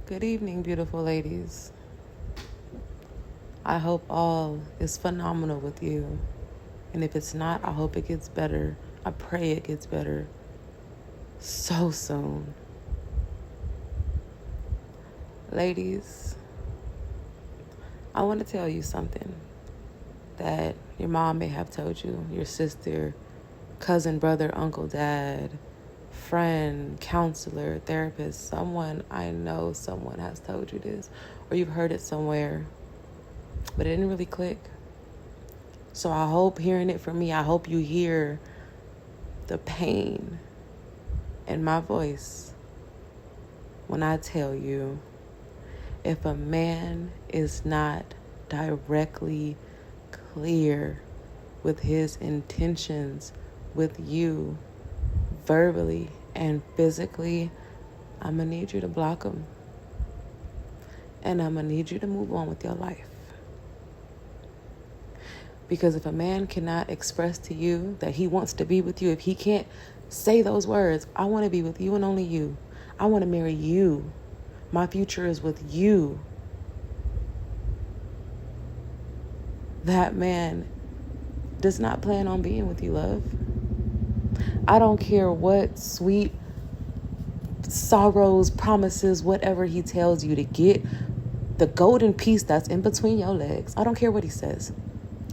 Good evening, beautiful ladies. I hope all is phenomenal with you. And if it's not, I hope it gets better. I pray it gets better so soon. Ladies, I want to tell you something that your mom may have told you, your sister, cousin, brother, uncle, dad, friend, counselor, therapist, someone someone has told you this, or you've heard it somewhere, but it didn't really click. So I hope hearing it from me, I hope you hear the pain in my voice when I tell you, if a man is not directly clear with his intentions with you, verbally and physically, I'm going to need you to block him. And I'm going to need you to move on with your life. Because if a man cannot express to you that he wants to be with you, if he can't say those words, I want to be with you and only you. I want to marry you. My future is with you. That man does not plan on being with you, love. I don't care what sweet sorrows, promises, whatever he tells you to get the golden piece that's in between your legs. I don't care what he says.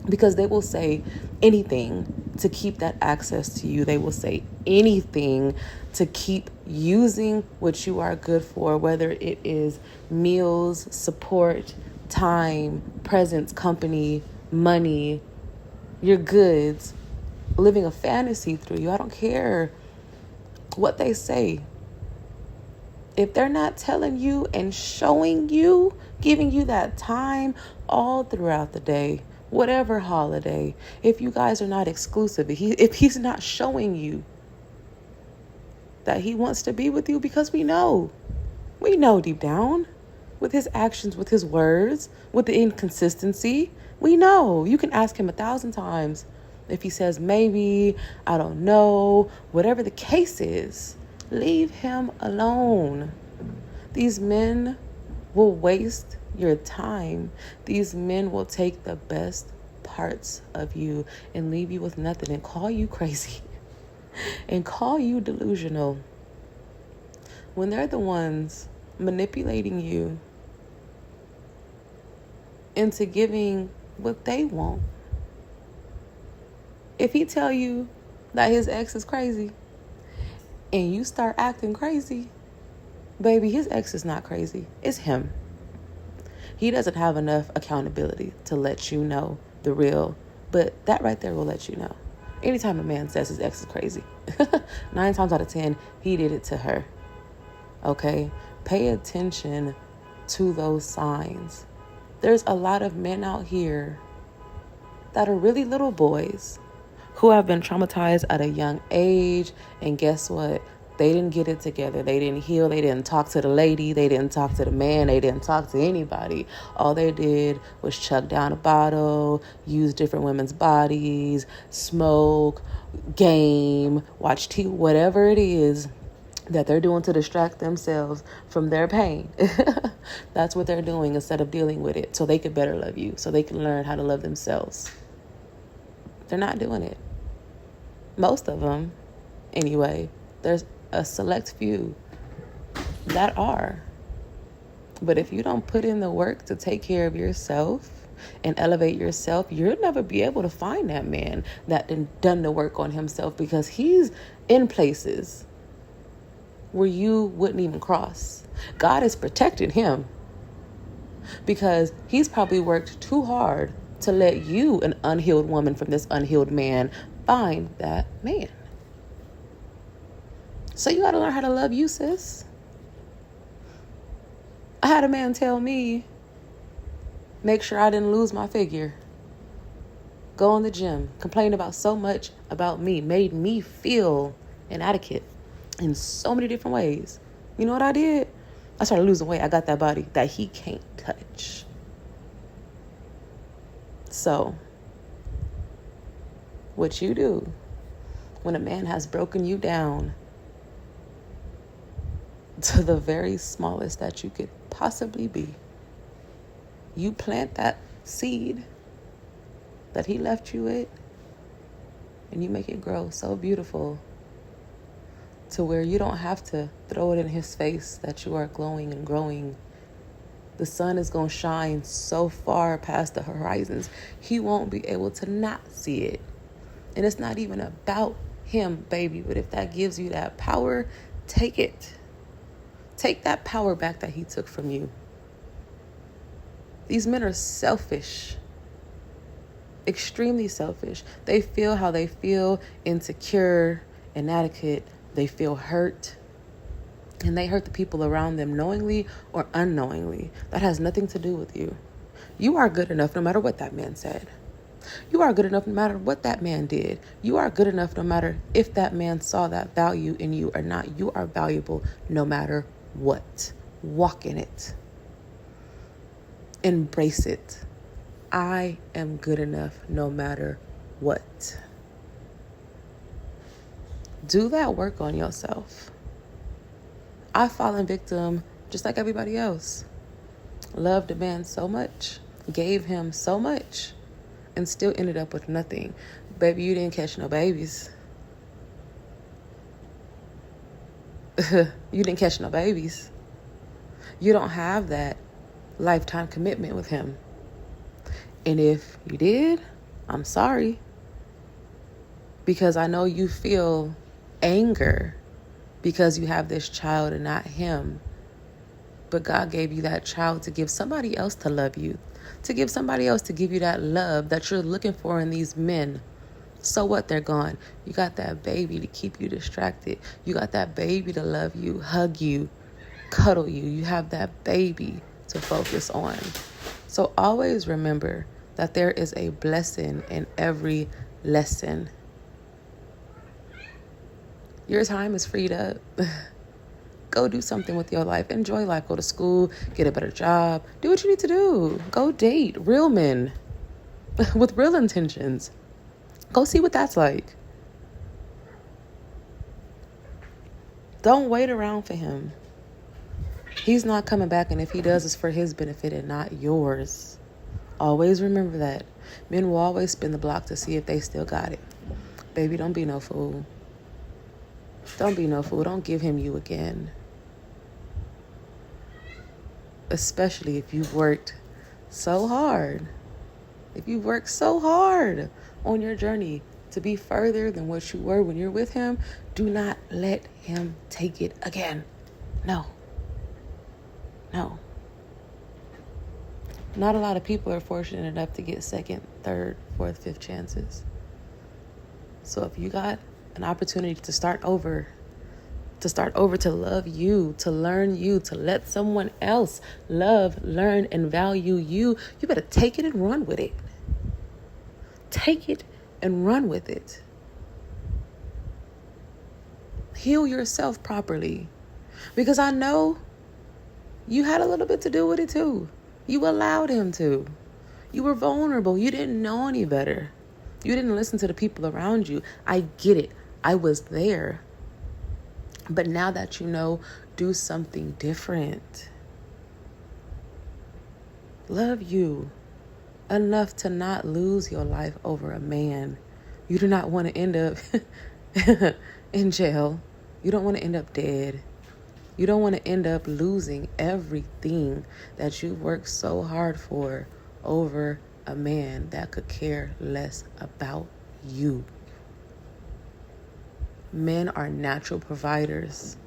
Because they will say anything to keep that access to you. They will say anything to keep using what you are good for, whether it is meals, support, time, presence, company, money, your goods, living a fantasy through you. I don't care what they say. If they're not telling you and showing you, giving you that time all throughout the day, whatever holiday, if you guys are not exclusive, if he's not showing you that he wants to be with you, because we know deep down with his actions, with his words, with the inconsistency, we know. You can ask him 1,000 times. If he says maybe, I don't know, whatever the case is, leave him alone. These men will waste your time. These men will take the best parts of you and leave you with nothing and call you crazy and call you delusional when they're the ones manipulating you into giving what they want. If he tell you that his ex is crazy and you start acting crazy, baby, his ex is not crazy. It's him. He doesn't have enough accountability to let you know the real, but that right there will let you know. Anytime a man says his ex is crazy, 9 times out of 10, he did it to her. Okay? Pay attention to those signs. There's a lot of men out here that are really little boys who have been traumatized at a young age, and guess what? They didn't get it together. They didn't heal. They didn't talk to the lady. They didn't talk to the man. They didn't talk to anybody. All they did was chuck down a bottle, use different women's bodies, smoke, game, watch TV, whatever it is that they're doing to distract themselves from their pain. That's what they're doing instead of dealing with it so they could better love you, so they can learn how to love themselves. They're not doing it. Most of them, anyway. There's a select few that are. But if you don't put in the work to take care of yourself and elevate yourself, you'll never be able to find that man that done the work on himself, because he's in places where you wouldn't even cross. God is protecting him because he's probably worked too hard to let you, an unhealed woman from this unhealed man, find that man. So you got to learn how to love you, sis. I had a man tell me, make sure I didn't lose my figure. Go in the gym. Complain about so much about me. Made me feel inadequate in so many different ways. You know what I did? I started losing weight. I got that body that he can't touch. So, what you do when a man has broken you down to the very smallest that you could possibly be. You plant that seed that he left you with, and you make it grow so beautiful to where you don't have to throw it in his face that you are glowing and growing. The sun is going to shine so far past the horizons, he won't be able to not see it. And it's not even about him, baby, but if that gives you that power, take it. Take that power back that he took from you. These men are selfish. Extremely selfish. They feel how they feel, insecure, inadequate. They feel hurt. And they hurt the people around them knowingly or unknowingly. That has nothing to do with you. You are good enough no matter what that man said. You are good enough no matter what that man did. You are good enough no matter if that man saw that value in you or not. You are valuable no matter what. Walk in it. Embrace it. I am good enough no matter what. Do that work on yourself. I've fallen victim just like everybody else. Loved a man so much, gave him so much, and still ended up with nothing. Baby, you didn't catch no babies. You didn't catch no babies. You don't have that lifetime commitment with him. And if you did, I'm sorry. Because I know you feel anger because you have this child and not him. But God gave you that child to give somebody else to love you, to give somebody else to give you that love that you're looking for in these men. So what? They're gone. You got that baby to keep you distracted. You got that baby to love you, hug you, cuddle you. You have that baby to focus on. So always remember that there is a blessing in every lesson. Your time is freed up. Go do something with your life. Enjoy life. Go to school. Get a better job. Do what you need to do. Go date real men with real intentions. Go see what that's like. Don't wait around for him. He's not coming back, and if he does, it's for his benefit and not yours. Always remember that. Men will always spin the block to see if they still got it. Baby, don't be no fool. Don't be no fool. Don't give him you again. Especially if you've worked so hard. If you've worked so hard on your journey to be further than what you were when you're with him, do not let him take it again. No. No. Not a lot of people are fortunate enough to get second, third, fourth, fifth chances. So if you got an opportunity to start over, to love you, to learn you, to let someone else love, learn, and value you, you better take it and run with it. Take it and run with it. Heal yourself properly. Because I know you had a little bit to do with it too. You allowed him to. You were vulnerable. You didn't know any better. You didn't listen to the people around you. I get it. I was there. But now that you know, do something different. Love you enough to not lose your life over a man. You do not want to end up in jail. You don't want to end up dead. You don't want to end up losing everything that you worked so hard for over a man that could care less about you. Men are natural providers.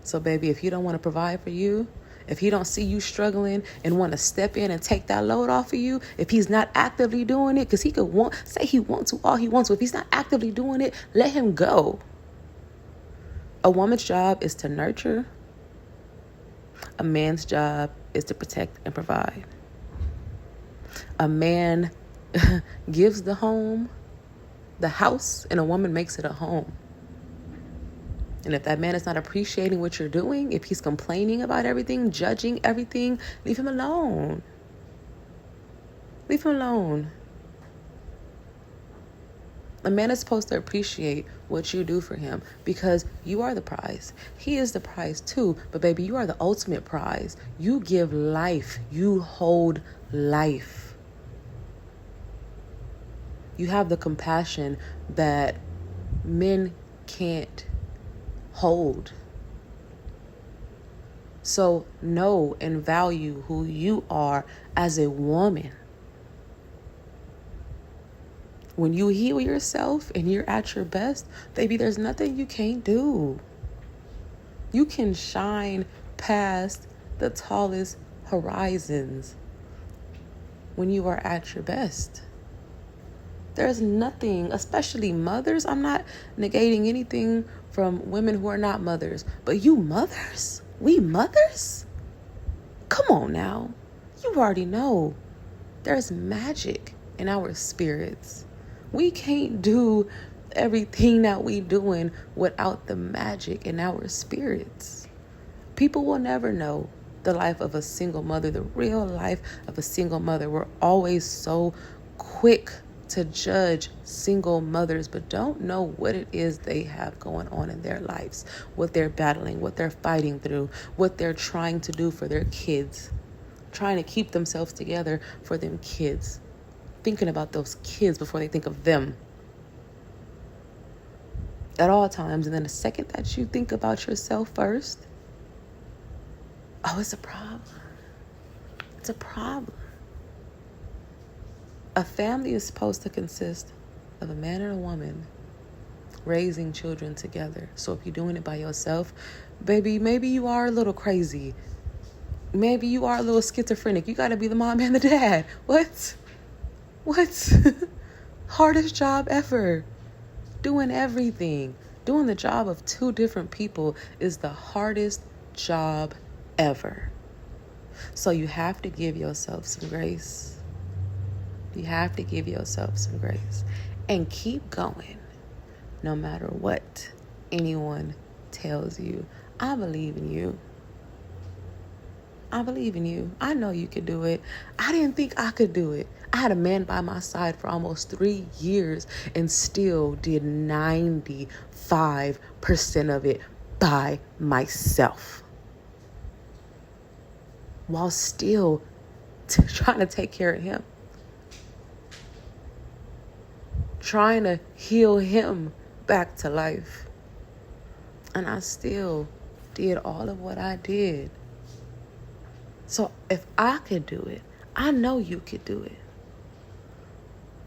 So, baby, if you don't want to provide for you, if he don't see you struggling and want to step in and take that load off of you, if he's not actively doing it, because he could say he wants to all he wants to. If he's not actively doing it, let him go. A woman's job is to nurture. A man's job is to protect and provide. A man gives the house, and a woman makes it a home. And if that man is not appreciating what you're doing, if he's complaining about everything, judging everything, leave him alone. Leave him alone. A man is supposed to appreciate what you do for him because you are the prize. He is the prize too, but baby, you are the ultimate prize. You give life. You hold life. You have the compassion that men can't hold. So know and value who you are as a woman. When you heal yourself and you're at your best, baby, there's nothing you can't do. You can shine past the tallest horizons when you are at your best. There's nothing, especially mothers. I'm not negating anything from women who are not mothers, but you mothers, we mothers, come on now. You already know there's magic in our spirits. We can't do everything that we doing without the magic in our spirits. People will never know the life of a single mother, the real life of a single mother. We're always so quick to judge single mothers, but don't know what it is they have going on in their lives, what they're battling, what they're fighting through, what they're trying to do for their kids, trying to keep themselves together for them kids. Thinking about those kids before they think of them at all times. And then the second that you think about yourself first, oh, it's a problem. It's a problem. A family is supposed to consist of a man and a woman raising children together. So if you're doing it by yourself, baby, maybe you are a little crazy. Maybe you are a little schizophrenic. You got to be the mom and the dad. What? Hardest job ever. Doing everything. Doing the job of two different people is the hardest job ever. So you have to give yourself some grace. You have to give yourself some grace. And keep going no matter what anyone tells you. I believe in you. I believe in you. I know you could do it. I didn't think I could do it. I had a man by my side for almost 3 years and still did 95% of it by myself. While still trying to take care of him. Trying to heal him back to life. And I still did all of what I did. So if I could do it, I know you could do it.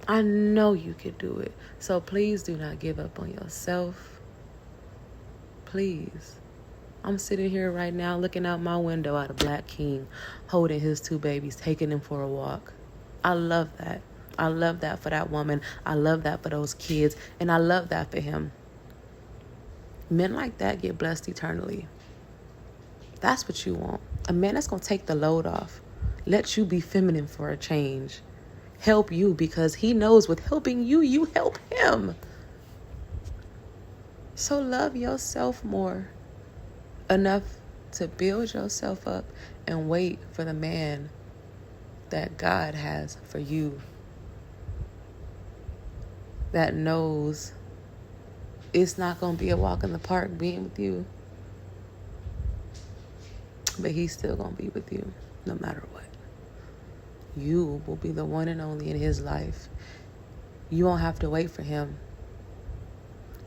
I know you could do it. So please do not give up on yourself. Please. I'm sitting here right now looking out my window at a black king holding his 2 babies, taking them for a walk. I love that. I love that for that woman. I love that for those kids. And I love that for him. Men like that get blessed eternally. That's what you want. A man that's going to take the load off. Let you be feminine for a change. Help you because he knows with helping you, you help him. So love yourself more. Enough to build yourself up and wait for the man that God has for you. That knows it's not going to be a walk in the park being with you. But he's still going to be with you no matter what. You will be the one and only in his life. You won't have to wait for him.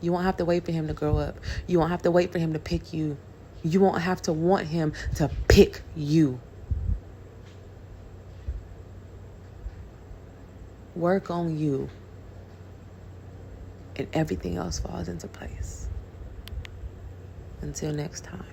You won't have to wait for him to grow up. You won't have to wait for him to pick you. You won't have to want him to pick you. Work on you. And everything else falls into place. Until next time.